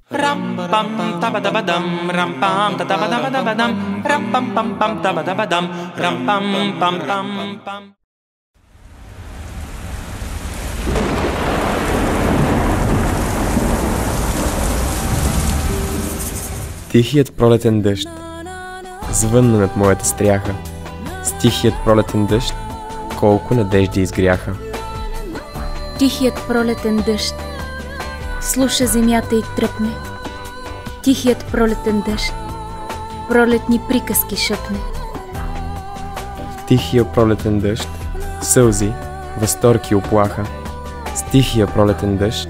Ram pam tabadabadam, ram pam tabadabadabadam, ram pam pam pam tabadabadam, ram pam pam pam pam. Тихият пролетен дъжд звънна над моята стряха. С тихият пролетен дъжд колко надежди изгряха. Тихият пролетен дъжд слуша земята и тръпне. Тихият пролетен дъжд пролетни приказки шъпне. В тихия пролетен дъжд сълзи, възторг и оплаха. С тихия пролетен дъжд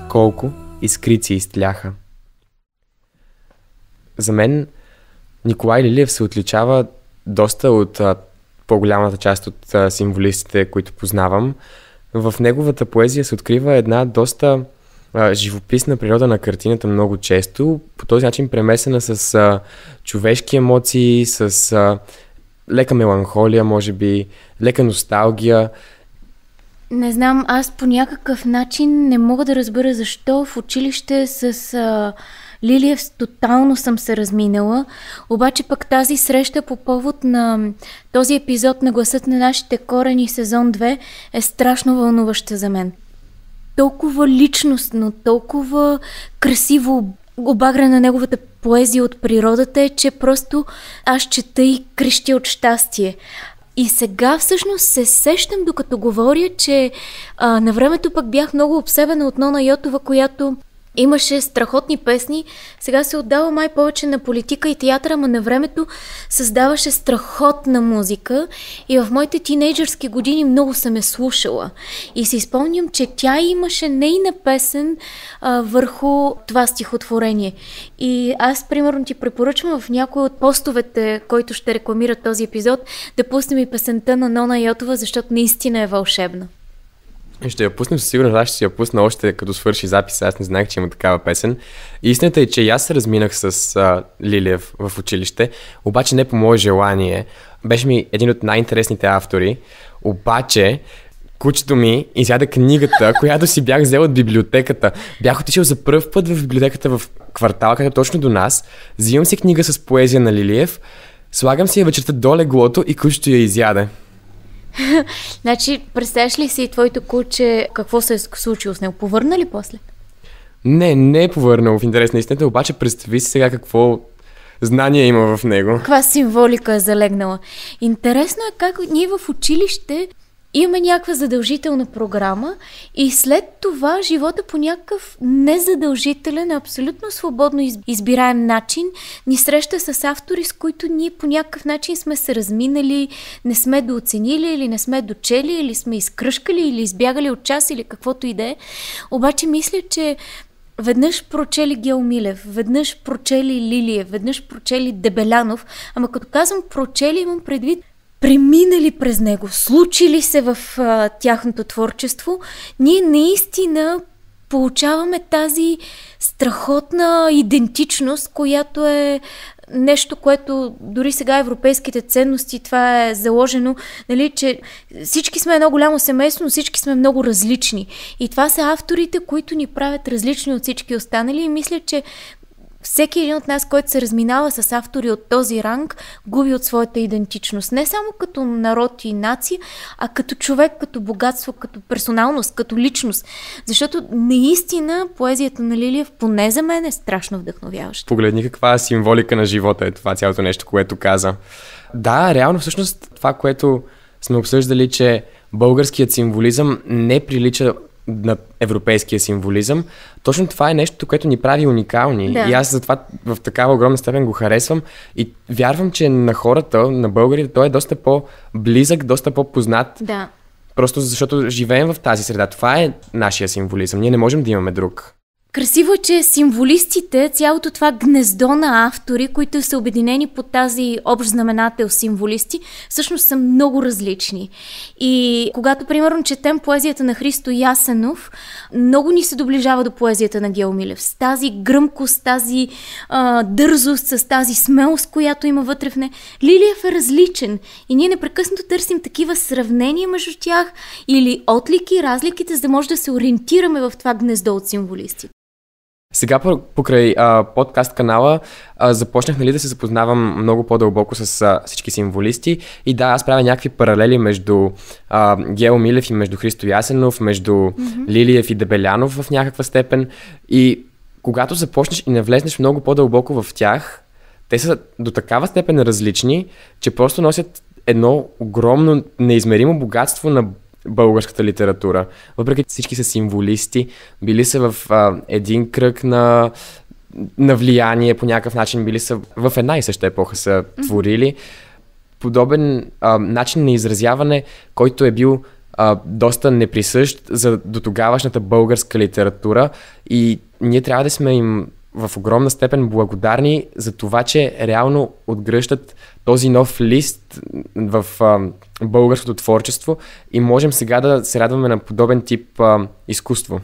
колко искрици изтляха. За мен Николай Лилиев се отличава доста от по-голямата част от символистите, които познавам. В неговата поезия се открива една доста живописна природа на картината много често, по този начин премесена с човешки емоции, с лека меланхолия, може би, лека носталгия. Не знам, аз по някакъв начин не мога да разбера защо в училище с Лилиев тотално съм се разминала, обаче пък тази среща по повод на този епизод на Гласът на нашите корени сезон 2 е страшно вълнуваща за мен. Толкова личностно, толкова красиво обагра на неговата поезия от природата е, че просто аз чета и крещя от щастие. И сега всъщност се сещам, докато говоря, че на времето пък бях много обсебена от Нона Йотова, която имаше страхотни песни, сега се отдава май повече на политика и театъра, но на времето създаваше страхотна музика и в моите тинейджърски години много съм я слушала. И си спомням, че тя имаше нейна песен върху това стихотворение. И аз, примерно, ти препоръчвам в някой от постовете, който ще рекламира този епизод, да пуснем и песента на Нона Йотова, защото наистина е вълшебна. Ще я пуснем със сигурност, аз ще си я пусна още като свърши записа, аз не знаех, че има такава песен. Истината е, че и аз се разминах с Лилиев в училище, обаче не по мое желание. Беше ми един от най-интересните автори, обаче кучето ми изяде книгата, която си бях взел от библиотеката. Бях отишъл за пръв път в библиотеката в квартала, където точно до нас, взимам си книга с поезия на Лилиев, слагам си я вечерта до леглото и кучето я изяде. Значи, представяш ли си твоето куче, какво се е случило с него? Повърна ли после? Не е повърнал в интерес на истината, обаче представи си сега какво знание има в него. Каква символика е залегнала. Интересно е как ние в училище имаме някаква задължителна програма и след това живота по някакъв незадължителен, абсолютно свободно избираем начин ни среща с автори, с които ние по някакъв начин сме се разминали, не сме дооценили или не сме дочели, или сме изкръшкали, или избягали от час, или каквото и да е. Обаче мисля, че веднъж прочели Гео Милев, веднъж прочели Лилиев, веднъж прочели Дебелянов, ама като казвам прочели, имам предвид преминали през него, случили се в тяхното творчество, ние наистина получаваме тази страхотна идентичност, която е нещо, което дори сега европейските ценности, това е заложено, нали, че всички сме едно голямо семейство, но всички сме много различни. И това са авторите, които ни правят различни от всички останали и мисля, че всеки един от нас, който се разминава с автори от този ранг, губи от своята идентичност. Не само като народ и нация, а като човек, като богатство, като персоналност, като личност. Защото наистина поезията на Лилиев, поне за мен, е страшно вдъхновяваща. Погледни каква символика на живота е това цялото нещо, което каза. Да, реално всъщност това, което сме обсъждали, че българският символизъм не прилича на европейския символизъм. Точно това е нещо, което ни прави уникални. Да. И аз затова в такава огромна степен го харесвам и вярвам, че на хората, на българите, той е доста по-близък, доста по-познат. Да. Просто защото живеем в тази среда. Това е нашия символизъм. Ние не можем да имаме друг. Красиво е, че символистите, цялото това гнездо на автори, които са обединени под тази общ знаменател символисти, всъщност са много различни. И когато, примерно, четем поезията на Христо Ясенов, много ни се доближава до поезията на Гео Милев. С тази гръмкост, тази дързост, с тази смелост, която има вътре в нея. Лилиев е различен и ние непрекъснато търсим такива сравнения между тях или отлики, разликите, за да може да се ориентираме в това гнездо от символисти. Сега покрай подкаст канала започнах да се запознавам много по-дълбоко с всички символисти и да, аз правя някакви паралели между Гео Милев и между Христо Ясенов, между Лилиев и Дебелянов в някаква степен и когато започнеш и навлезнеш много по-дълбоко в тях, те са до такава степен различни, че просто носят едно огромно, неизмеримо богатство на българската литература. Въпреки всички са символисти, били са в един кръг на влияние по някакъв начин, били са в една и съща епоха са творили. Подобен начин на изразяване, който е бил доста неприсъщ за дотогавашната българска литература и ние трябва да сме им в огромна степен благодарни за това, че реално отгръщат този нов лист в българското творчество и можем сега да се радваме на подобен тип изкуство.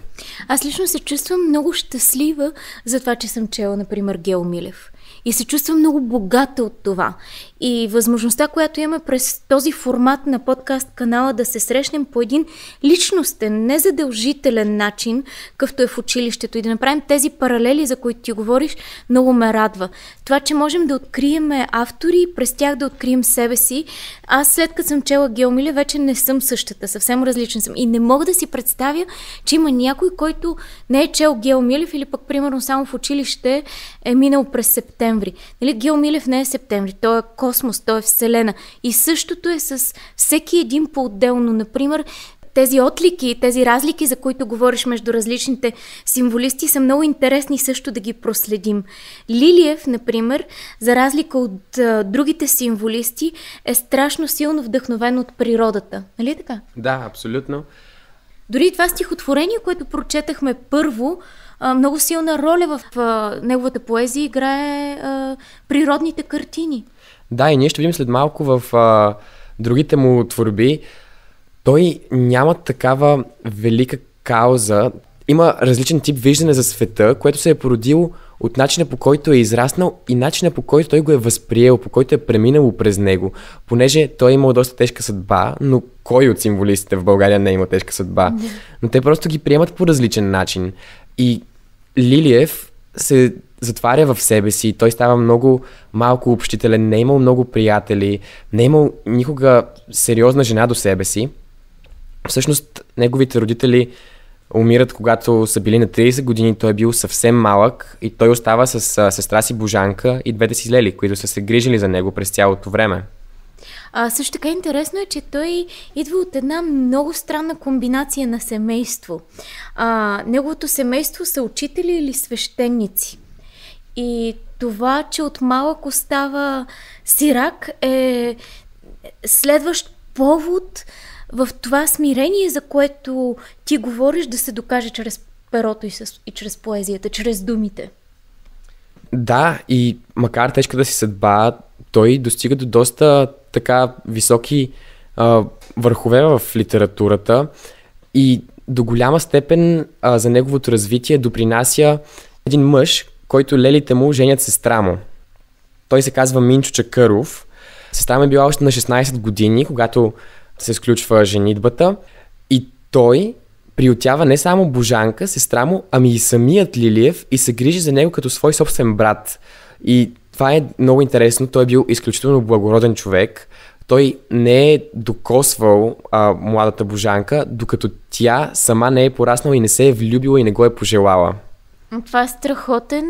Аз лично се чувствам много щастлива за това, че съм чела, например, Гео Милев. И се чувствам много богата от това. И възможността, която имаме през този формат на подкаст канала да се срещнем по един личностен, незадължителен начин, какъвто е в училището и да направим тези паралели, за които ти говориш, много ме радва. Това, че можем да открием автори, през тях да открием себе си. Аз след като съм чела Гео Милев, вече не съм същата, съвсем различна съм. И не мога да си представя, че има някой, който не е чел Гео Милев или пък примерно само в училище е минал през септември. Нали, Гео Милев не е септември, той е космос, той е вселена. И същото е с всеки един по-отделно. Например, тези отлики, тези разлики, за които говориш между различните символисти, са много интересни също да ги проследим. Лилиев, например, за разлика от другите символисти, е страшно силно вдъхновен от природата. Нали така? Да, абсолютно. Дори това стихотворение, което прочетахме първо, много силна роля в неговата поезия играе природните картини. Да, и ние ще видим след малко в другите му творби. Той няма такава велика кауза. Има различен тип виждане за света, което се е породило от начина, по който е израснал и начина, по който той го е възприел, по който е преминало през него. Понеже той е имал доста тежка съдба, но кой от символистите в България не е имал тежка съдба? Но те просто ги приемат по различен начин. И Лилиев се затваря в себе си, той става много малко общителен, не е имал много приятели, не е имал никога сериозна жена до себе си. Всъщност, неговите родители умират, когато са били на 30 години, той е бил съвсем малък и той остава с сестра си Божанка и двете си лели, които са се грижили за него през цялото време. Също така интересно е, че той идва от една много странна комбинация на семейство. Неговото семейство са учители или свещеници. И това, че от малък остава сирак, е следващ повод в това смирение, за което ти говориш, да се докаже чрез перото и чрез поезията, чрез думите. Да, и макар тежката си съдба, той достига до доста така високи върхове в литературата и до голяма степен за неговото развитие допринася един мъж, който лелите му женят сестра му. Той се казва Минчо Чакъров. Сестра му е била още на 16 години, когато се сключва женитбата и той приютява не само Божанка, сестра му, ами и самият Лилиев и се грижи за него като свой собствен брат. И това е много интересно, той е бил изключително благороден човек. Той не е докосвал младата Божанка, докато тя сама не е пораснала и не се е влюбила и не го е пожелала. Това е страхотен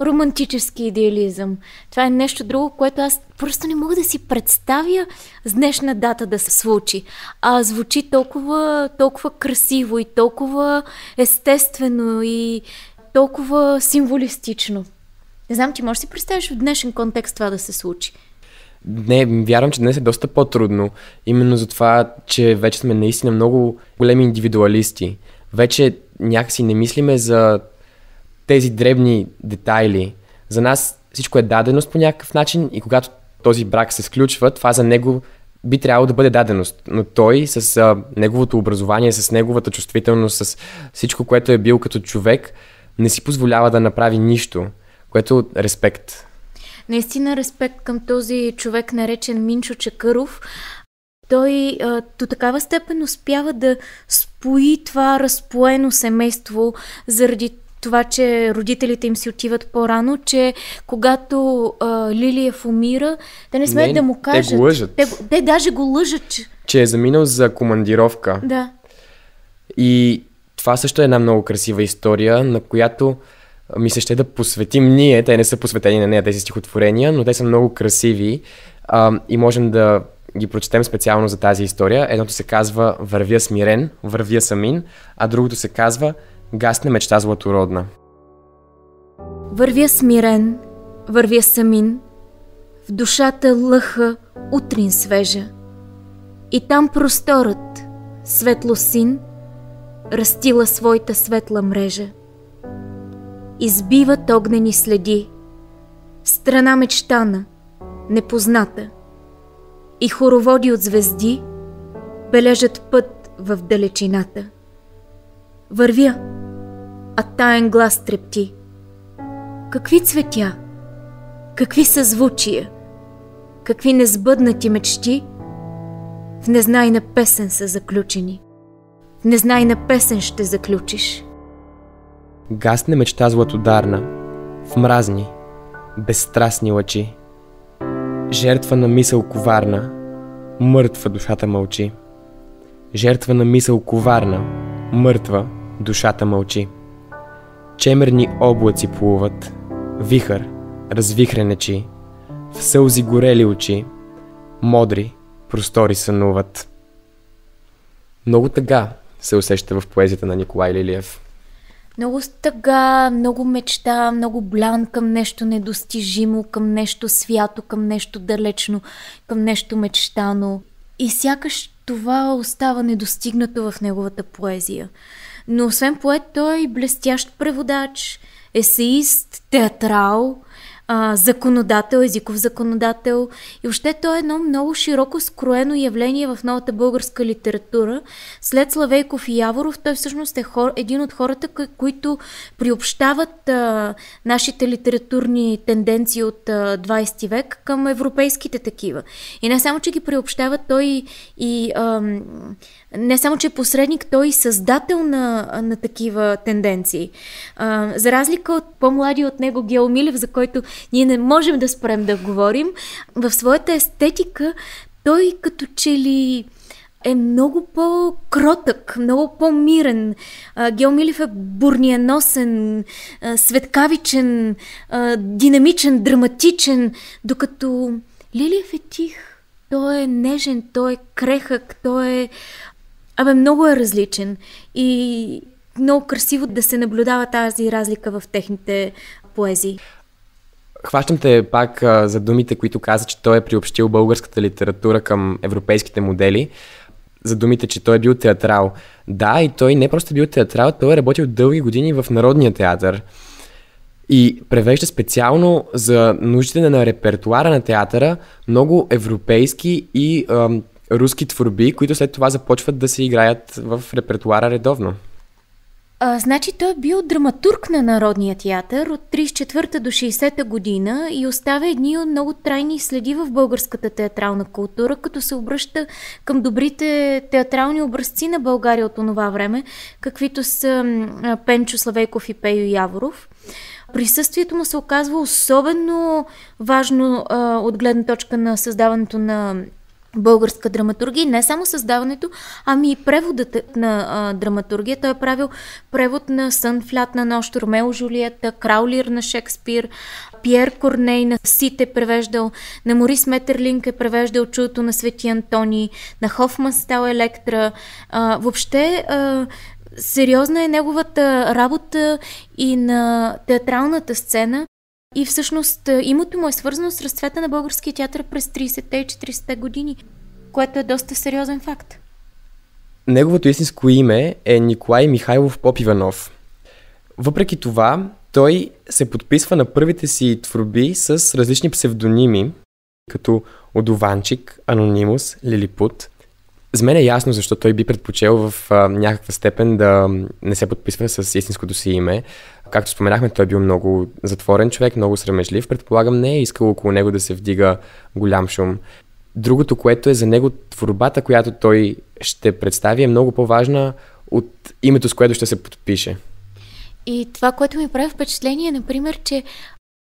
романтически идеализъм. Това е нещо друго, което аз просто не мога да си представя с днешна дата да се случи. Звучи толкова красиво и толкова естествено и толкова символистично. Не знам, ти можеш да си представиш в днешен контекст това да се случи? Не, вярвам, че днес е доста по-трудно. Именно за това, че вече сме наистина много големи индивидуалисти. Вече някакси не мислиме за тези дребни детайли. За нас всичко е даденост по някакъв начин и когато този брак се сключва, това за него би трябвало да бъде даденост. Но той с неговото образование, с неговата чувствителност, с всичко, което е бил като човек, не си позволява да направи нищо, което е респект. Наистина респект към този човек, наречен Минчо Чакъров. Той до такава степен успява да спои това разпоено семейство заради това, че родителите им си отиват по-рано, че когато Лилиев умира, те не смеят да му кажат. Те го лъжат. Те даже го лъжат. Че е заминал за командировка. Да. И това също е една много красива история, на която ми се ще да посветим ние. Те не са посветени на нея, тези стихотворения, но те са много красиви и можем да ги прочетем специално за тази история. Едното се казва "Вървя смирен, вървя самин", а другото се казва "Гасне мечта златородна". Вървя смирен, вървя самин, в душата лъха утрин свежа. И там просторът, светло син, разстила своята светла мрежа. Избиват огнени следи, страна мечтана, непозната, и хороводи от звезди бележат път в далечината. Вървя, а таен глас трепти. Какви цветя, какви съзвучия, какви несбъднати мечти в незнайна песен са заключени. В незнайна песен ще заключиш. Гасне мечта златодарна в мразни, безстрастни лъчи. Жертва на мисъл коварна, мъртва душата мълчи. Жертва на мисъл коварна, мъртва душата мълчи. Чемерни облаци плуват, вихър, развихренечи, в сълзи горели очи, модри простори сънуват. Много тъга се усеща в поезията на Николай Лилиев. Много стъга, много мечта, много блян към нещо недостижимо, към нещо свято, към нещо далечно, към нещо мечтано. И сякаш това остава недостигнато в неговата поезия. Но освен поет, той е и блестящ преводач, есеист, театрал, законодател, езиков законодател. И въобще той е едно много широко скроено явление в новата българска литература. След Славейков и Яворов, той всъщност е един от хората, които приобщават нашите литературни тенденции от 20 век към европейските такива. И не само, че ги приобщават, той и не само, че е посредник, той и създател на такива тенденции. За разлика от по-млади от него Гео Милев, за който ние не можем да спрем да говорим, в своята естетика той като че ли е много по-кротък, много по-мирен. Гео Милев е бурниеносен, светкавичен, динамичен, драматичен, докато Лилиев е тих. Той е нежен, той е крехък, той е... много е различен и много красиво да се наблюдава тази разлика в техните поезии. Хващам те пак за думите, които каза, че той е приобщил българската литература към европейските модели. За думите, че той е бил театрал. Да, и той не просто бил театрал, той е работил дълги години в Народния театър. И превежда специално за нуждите на репертуара на театъра много европейски и руски творби, които след това започват да се играят в репертуара редовно. Значи той е бил драматург на Народния театър от 34-та до 60-та година и оставя едни много трайни следи в българската театрална култура, като се обръща към добрите театрални образци на България от онова време, каквито са Пенчо Славейков и Пейо Яворов. Присъствието му се оказва особено важно от гледна точка на създаването на българска драматургия. Не само създаването, ами и преводът на драматургия. Той е правил превод на Сън в лятна нощ, Ромео Жулиета, Краулир на Шекспир, Пиер Корней на Сит е превеждал, на Морис Метерлинк е превеждал Чудото на Свети Антоний, на Хофман стал Електра. Въобще сериозна е неговата работа и на театралната сцена. И всъщност името му е свързано с разцвета на българския театър през 30-те и 40-те години, което е доста сериозен факт. Неговото истинско име е Николай Михайлов Попиванов. Въпреки това, той се подписва на първите си творби с различни псевдоними, като Одованчик, Анонимус, Лилипут. За мен е ясно защо той би предпочел в някаква степен да не се подписва с истинското си име. Както споменахме, той е бил много затворен човек, много срамежлив. Предполагам, не е искал около него да се вдига голям шум. Другото, което е за него, творбата, която той ще представи, е много по-важна от името, с което ще се подпише. И това, което ми прави впечатление, например, че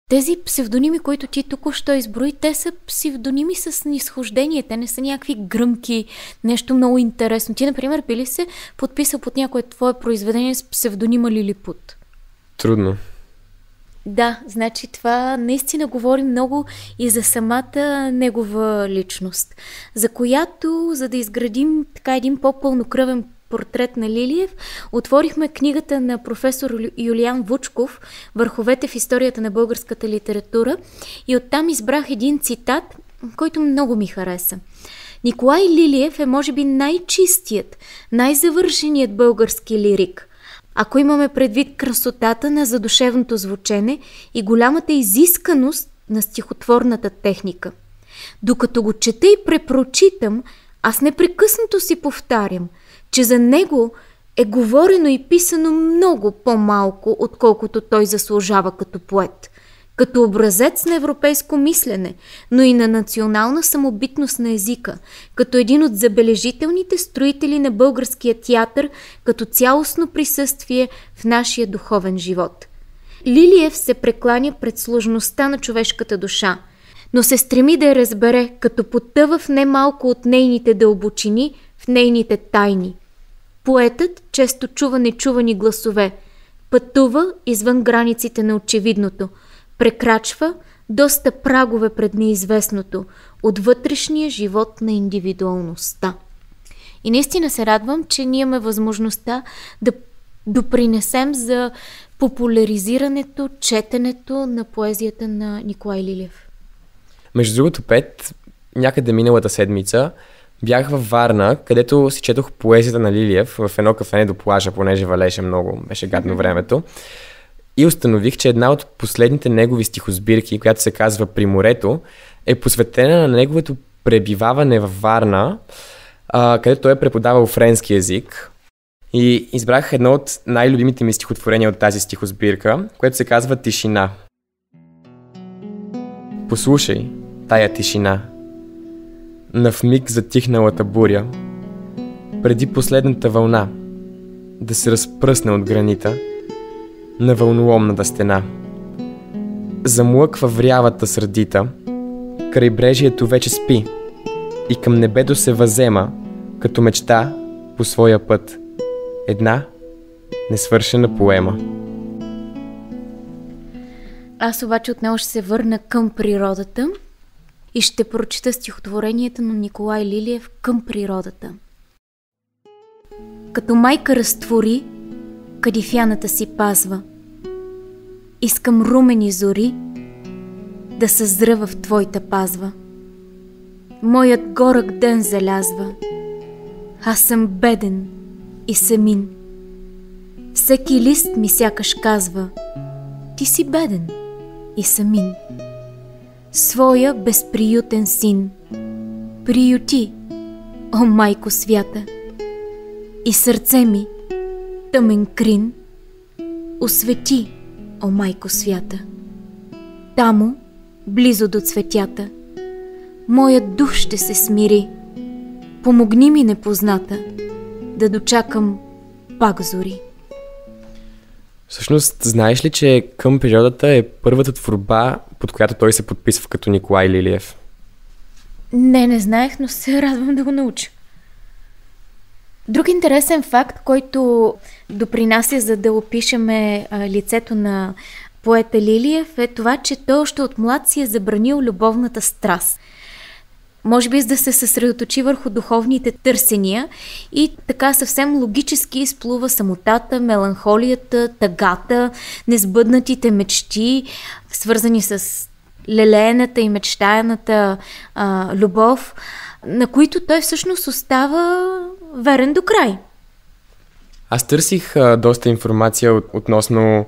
тези псевдоними, които ти току-що изброи, те са псевдоними с низхождение. Те не са някакви гръмки, нещо много интересно. Ти, например, би ли се подписал под някое твое произведение с псевдонима Лилипут? Трудно. Да, значи това наистина говори много и за самата негова личност, за която, за да изградим така един по-пълнокръвен портрет на Лилиев, отворихме книгата на професор Юлиан Вучков "Върховете в историята на българската литература" и оттам избрах един цитат, който много ми хареса. Николай Лилиев е може би най-чистият, най-завършеният български лирик. Ако имаме предвид красотата на задушевното звучене и голямата изисканост на стихотворната техника. Докато го чета и препрочитам, аз непрекъснато си повтарям, че за него е говорено и писано много по-малко, отколкото той заслужава като поет, като образец на европейско мислене, но и на национална самобитност на езика, като един от забележителните строители на българския театър, като цялостно присъствие в нашия духовен живот. Лилиев се прекланя пред сложността на човешката душа, но се стреми да я разбере, като потъва в немалко от нейните дълбочини, в нейните тайни. Поетът често чува нечувани гласове, пътува извън границите на очевидното, прекрачва доста прагове пред неизвестното от вътрешния живот на индивидуалността. И наистина се радвам, че ние имаме възможността да допринесем за популяризирането, четенето на поезията на Николай Лилиев. Между другото, Пет, някъде миналата седмица бях във Варна, където си четох поезията на Лилиев в едно кафене до плажа, понеже валеше много, беше гадно времето. И установих, че една от последните негови стихосбирки, която се казва "При морето", е посветена на неговото пребиваване във Варна, където той е преподавал френски език. И избрах едно от най-любимите ми стихотворения от тази стихосбирка, което се казва "Тишина". Послушай тая тишина, навмиг затихналата буря, преди последната вълна да се разпръсне от гранита на вълноломната стена. Замлъква врявата сърдита, крайбрежието вече спи и към небето се възема, като мечта по своя път. Една несвършена поема. Аз обаче отново ще се върна към природата и ще прочита стихотворението на Николай Лилиев "Към природата". Като майка разтвори, кадифяната си пазва. Искам румени зори да съзра в твоята пазва. Моят горък ден залязва. Аз съм беден и самин. Всеки лист ми сякаш казва: ти си беден и самин. Своя безприютен син приюти, о майко свята, и сърце ми, тъмен крин, освети, о майко свята. Тамо, близо до цветята, моят дух ще се смири. Помогни ми, непозната, да дочакам пак зори. Всъщност, знаеш ли, че "Към природата" е първата творба, под която той се подписва като Николай Лилиев? Не знаех, но се радвам да го науча. Друг интересен факт, който допринася за да опишеме лицето на поета Лилиев, е това, че той още от млад си е забранил любовната страст. Може би за да се съсредоточи върху духовните търсения и така съвсем логически изплува самотата, меланхолията, тъгата, несбъднатите мечти, свързани с лелеената и мечтаяната любов, на които той всъщност остава верен до край. Аз търсих доста информация относно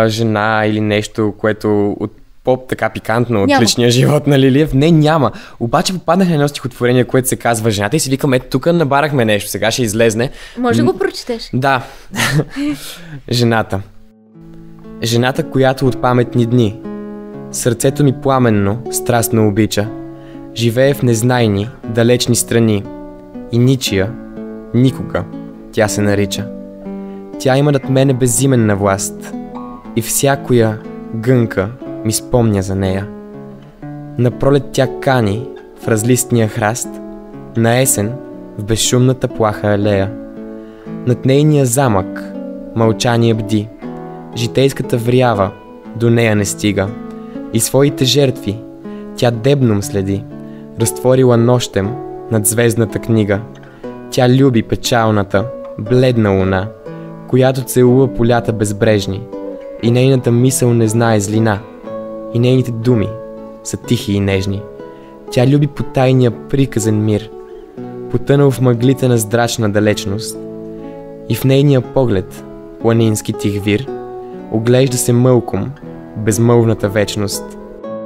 жена или нещо, което от по-така пикантно от личния живот на Лилиев. Не, няма. Обаче попаднах на едно стихотворение, което се казва "Жената" и си викам, ето тук набарахме нещо, сега ще излезне. Може да го прочетеш? Да. Жената. Жената, която от паметни дни сърцето ми пламенно, страстно обича, живее в незнайни, далечни страни и ничия, никога тя се нарича. Тя има над мене безименна власт и всякоя гънка ми спомня за нея. На пролет тя кани в разлистния храст, на есен в безшумната плаха алея. Над нейния замък мълчание бди, житейската врява до нея не стига и своите жертви тя дебном следи, разтворила нощем над звездната книга. Тя люби печалната, бледна луна, която целува полята безбрежни, и нейната мисъл не знае злина, и нейните думи са тихи и нежни. Тя люби потайния приказен мир, потънал в мъглите на здрачна далечност, и в нейния поглед, планински тих вир, оглежда се мълком безмълвната вечност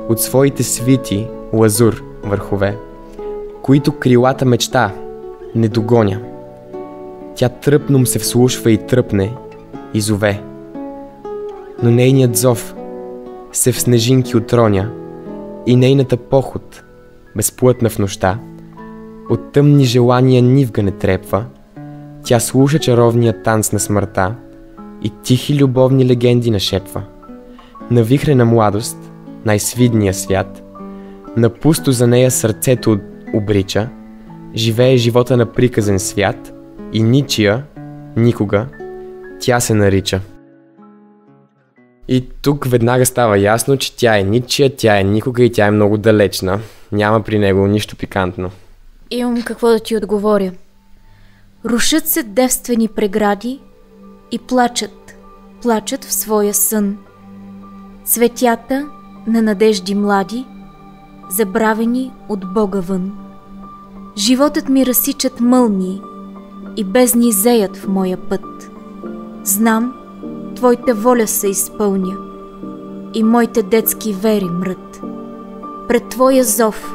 от своите свити лазур върхове, които крилата мечта не догоня. Тя тръпном се вслушва и тръпне и зове, но нейният зов се в снежинки отроня и нейната поход, безплътна в нощта, от тъмни желания нивга не трепва. Тя слуша чаровния танц на смъртта и тихи любовни легенди нашепва. На вихрена младост, най-свидния свят, на пусто за нея сърцето обрича, живее живота на приказен свят и ничия, никога, тя се нарича. И тук веднага става ясно, че тя е ничия, тя е никога и тя е много далечна. Няма при него нищо пикантно. Имам какво да ти отговоря. Рушат се девствени прегради и плачат в своя сън. Цветята на надежди млади, забравени от Бога вън. Животът ми разсичат мълнии и бездни зеят в моя път. Знам, Твоята воля се изпълня и моите детски вери мрът. Пред Твоя зов,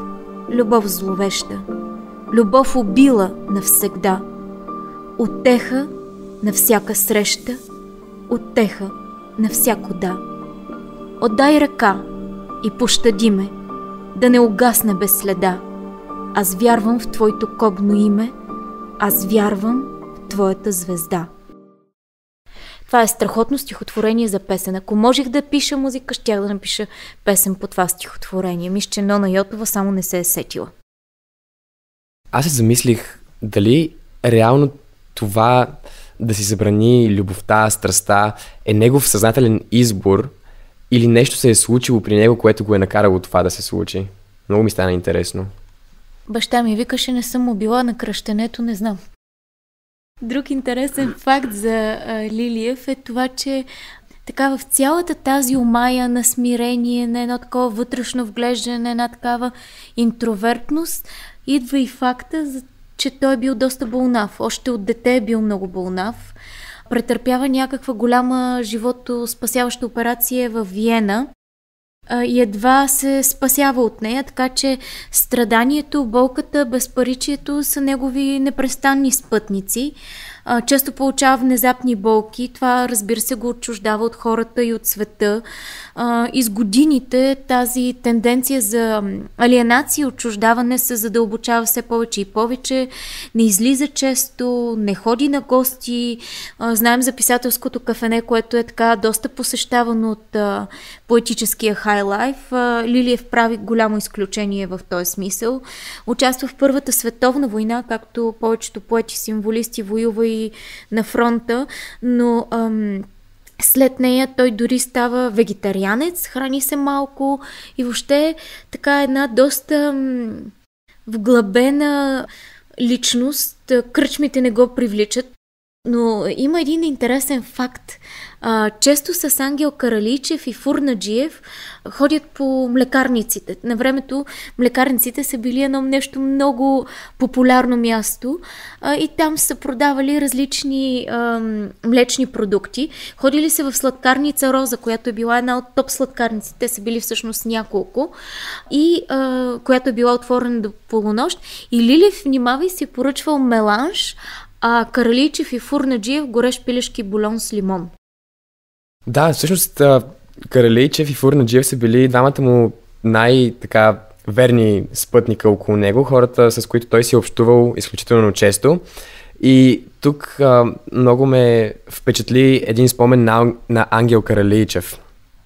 любов зловеща, любов убила навсегда, утеха на всяка среща, утеха на всяко да. Отдай ръка и пощади ме, да не угасне без следа. Аз вярвам в Твоето кобно име, аз вярвам в Твоята звезда. Това е страхотно стихотворение за песен. Ако можех да пиша музика, щях да напиша песен по това стихотворение. Мисля, че Нона Йотова само не се е сетила. Аз се замислих дали реално това да си забрани любовта, страстта е негов съзнателен избор или нещо се е случило при него, което го е накарало това да се случи. Много ми стана интересно. Баща ми викаше, не съм му била на кръщенето, не знам. Друг интересен факт за Лилиев е това, че така в цялата тази омая на смирение, на едно такова вътрешно вглеждане, на една такава интровертност, идва и факта, че той е бил доста болнав. Още от дете е бил много болнав. Претърпява някаква голяма животоспасяваща операция в Виена и едва се спасява от нея, така че страданието, болката, безпаричието са негови непрестанни спътници. Често получава внезапни болки, това разбира се го отчуждава от хората и от света. И с годините тази тенденция за алиенация и отчуждаване се задълбочава все повече и повече, не излиза често, не ходи на гости. Знаем за писателското кафене, което е така доста посещавано от поетическия хайлайф. Лилиев прави голямо изключение в този смисъл. Участва в Първата световна война, както повечето поети-символисти, воюва и на фронта, но след нея той дори става вегетарианец, храни се малко и въобще така една доста вглъбена личност. Кръчмите не го привличат. Но има един интересен факт. Често с Ангел Каралийчев и Фурнаджиев ходят по млекарниците. На времето млекарниците са били едно нещо много популярно място и там са продавали различни млечни продукти. Ходили се в сладкарница Роза, която е била една от топ сладкарниците. Те са били всъщност няколко и която е била отворена до полунощ. И Лилиев, внимавай, си поръчвал меланж, а Каралийчев и Фурнаджиев горещ пилешки бульон с лимон. Да, всъщност Каралийчев и Фурнаджиев са били двамата му най-така верни спътника около него, хората с които той си е общувал изключително често. И тук много ме впечатли един спомен на Ангел Каралийчев,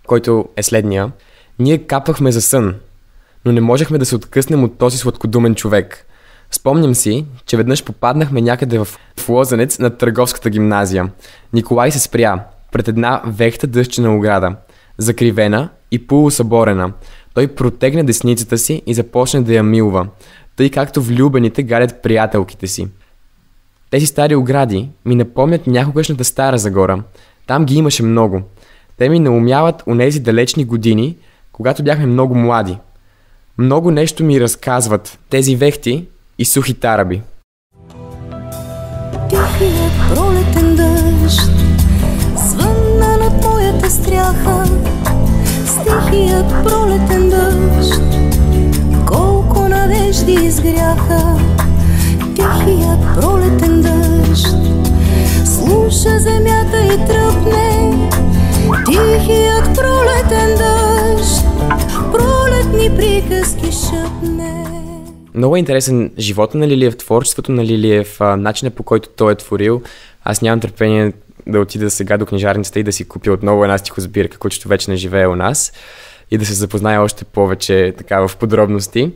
който е следния. Ние капвахме за сън, но не можехме да се откъснем от този сладкодумен човек. Спомням си, че веднъж попаднахме някъде в Лозенец на Търговската гимназия. Николай се спря пред една вехта дъщена ограда, закривена и полусъборена. Той протегна десницата си и започна да я милва, тъй както влюбените гадят приятелките си. Тези стари огради ми напомнят някогашната Стара Загора. Там ги имаше много. Те ми наумяват онези далечни години, когато бяхме много млади. Много нещо ми разказват тези вехти и сухи тараби. Тихият пролетен дъжд звънна над моята стряха. Стихият пролетен дъжд колко надежди изгряха. Тихият пролетен дъжд слуша земята и тръпне. Тихият пролетен дъжд пролетни приказки шепне. Много е интересен живота на Лилиев, творчеството на Лилиев, начинът по който той е творил. Аз нямам търпение да отида сега до книжарницата и да си купя отново една стихосбирка, която вече не живее у нас и да се запозная още повече така в подробности.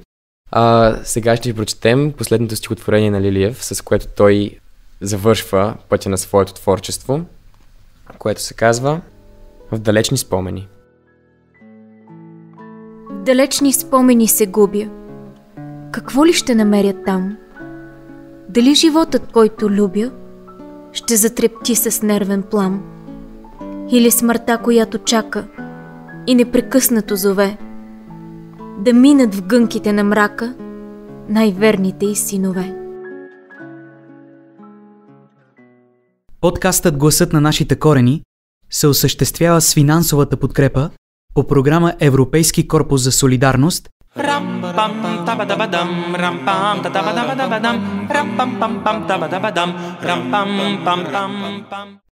Сега ще ви прочетем последното стихотворение на Лилиев, с което той завършва пътя на своето творчество, което се казва "В далечни спомени". В далечни спомени се губя. Какво ли ще намеря там? Дали животът, който любя, ще затрепти с нервен плам? Или смъртта, която чака и непрекъснато зове да минат в гънките на мрака най-верните й синове? Подкастът "Гласът на нашите корени" се осъществява с финансовата подкрепа по програма Европейски корпус за солидарност Ram-pam, tabadabadam, ram-pam, tabadabadabadam, ram-pam-pam-pam, tabadabadam, ram-pam-pam-pam-pam.